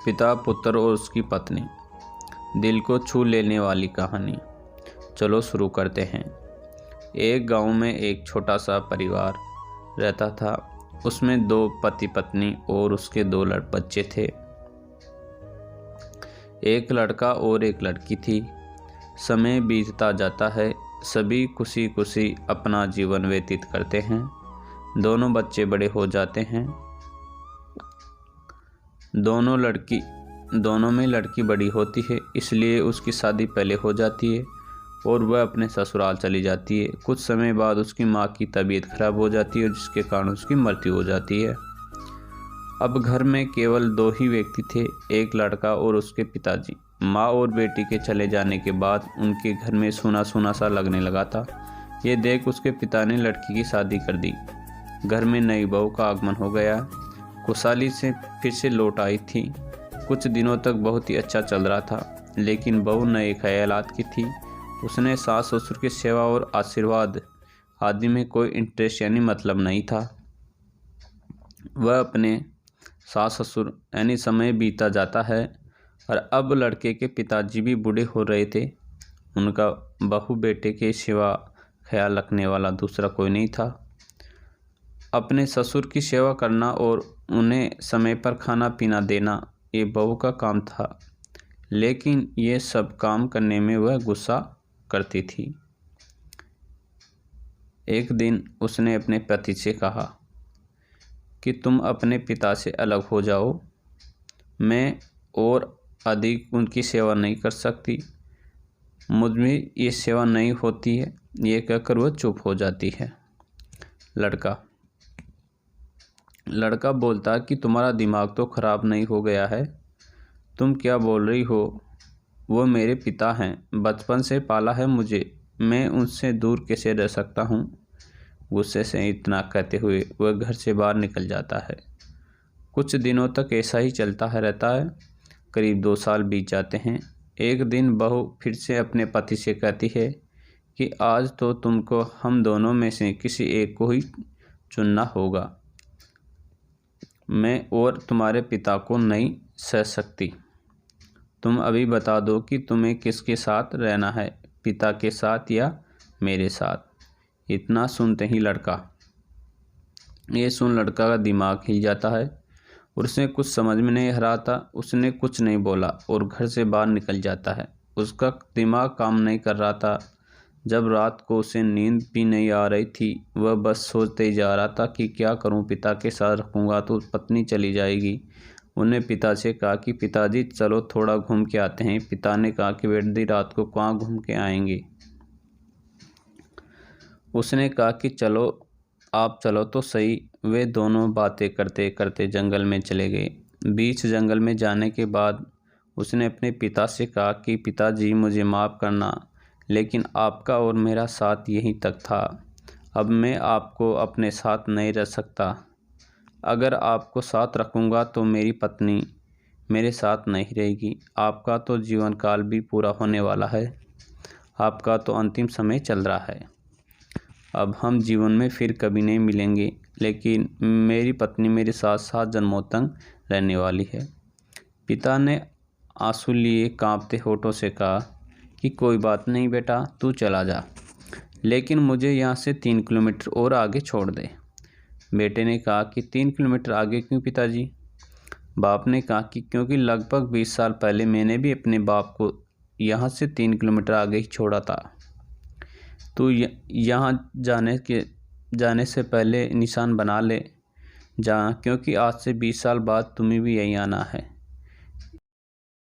पिता, पुत्र और उसकी पत्नी। दिल को छू लेने वाली कहानी। चलो शुरू करते हैं। एक गांव में एक छोटा सा परिवार रहता था। उसमें 2 पति पत्नी और उसके 2 बच्चे थे। एक लड़का और एक लड़की थी। समय बीतता जाता है, सभी खुशी खुशी अपना जीवन व्यतीत करते हैं। दोनों बच्चे बड़े हो जाते हैं। दोनों में लड़की बड़ी होती है, इसलिए उसकी शादी पहले हो जाती है और वह अपने ससुराल चली जाती है। कुछ समय बाद उसकी माँ की तबीयत खराब हो जाती है, जिसके कारण उसकी मृत्यु हो जाती है। अब घर में केवल 2 ही व्यक्ति थे, एक लड़का और उसके पिताजी। माँ और बेटी के चले जाने के बाद उनके घर में सूना सूना सा लगने लगा था। ये देख उसके पिता ने लड़की की शादी कर दी। घर में नई बहू का आगमन हो गया। खुशहाली से फिर से लौट आई थी। कुछ दिनों तक बहुत ही अच्छा चल रहा था, लेकिन बहू नए ख्यालात की थी। उसने सास ससुर की सेवा और आशीर्वाद आदि में कोई इंटरेस्ट यानी मतलब नहीं था। वह अपने सास ससुर यानी समय बीता जाता है और अब लड़के के पिताजी भी बूढ़े हो रहे थे। उनका बहू बेटे के सिवा ख्याल रखने वाला दूसरा कोई नहीं था। अपने ससुर की सेवा करना और उन्हें समय पर खाना पीना देना ये बहू का काम था, लेकिन ये सब काम करने में वह गुस्सा करती थी। एक दिन उसने अपने पति से कहा कि तुम अपने पिता से अलग हो जाओ, मैं और अधिक उनकी सेवा नहीं कर सकती, मुझ में ये सेवा नहीं होती है। ये कहकर वह चुप हो जाती है। लड़का बोलता कि तुम्हारा दिमाग तो खराब नहीं हो गया है, तुम क्या बोल रही हो? वो मेरे पिता हैं, बचपन से पाला है मुझे, मैं उनसे दूर कैसे रह सकता हूँ? गुस्से से इतना कहते हुए वह घर से बाहर निकल जाता है। कुछ दिनों तक ऐसा ही चलता है रहता है। करीब 2 साल बीत जाते हैं। एक दिन बहू फिर से अपने पति से कहती है कि आज तो तुमको हम दोनों में से किसी एक को ही चुनना होगा। मैं और तुम्हारे पिता को नहीं सह सकती। तुम अभी बता दो कि तुम्हें किसके साथ रहना है, पिता के साथ या मेरे साथ? इतना सुनते ही लड़का का दिमाग हिल जाता है। उसे कुछ समझ में नहीं आ रहा था। उसने कुछ नहीं बोला और घर से बाहर निकल जाता है। उसका दिमाग काम नहीं कर रहा था। जब रात को उसे नींद भी नहीं आ रही थी, वह बस सोचते ही जा रहा था कि क्या करूं, पिता के साथ रखूंगा तो पत्नी चली जाएगी। उन्हें पिता से कहा कि पिताजी चलो थोड़ा घूम के आते हैं। पिता ने कहा कि बेटी रात को कहाँ घूम के आएंगे? उसने कहा कि चलो आप चलो तो सही। वे दोनों बातें करते करते जंगल में चले गए। बीच जंगल में जाने के बाद उसने अपने पिता से कहा कि पिताजी मुझे माफ़ करना, लेकिन आपका और मेरा साथ यहीं तक था। अब मैं आपको अपने साथ नहीं रह सकता। अगर आपको साथ रखूँगा तो मेरी पत्नी मेरे साथ नहीं रहेगी। आपका तो जीवन काल भी पूरा होने वाला है, आपका तो अंतिम समय चल रहा है। अब हम जीवन में फिर कभी नहीं मिलेंगे, लेकिन मेरी पत्नी मेरे साथ 7 जन्मों तक रहने वाली है। पिता ने आंसू लिए कांपते होठों से कहा कि कोई बात नहीं बेटा, तू चला जा, लेकिन मुझे यहाँ से 3 किलोमीटर और आगे छोड़ दे। बेटे ने कहा कि 3 किलोमीटर आगे क्यों पिताजी? बाप ने कहा कि क्योंकि लगभग 20 साल पहले मैंने भी अपने बाप को यहाँ से 3 किलोमीटर आगे ही छोड़ा था। तू यहाँ जाने से पहले निशान बना ले जहाँ, क्योंकि आज से 20 साल बाद तुम्हें भी यहीं आना है।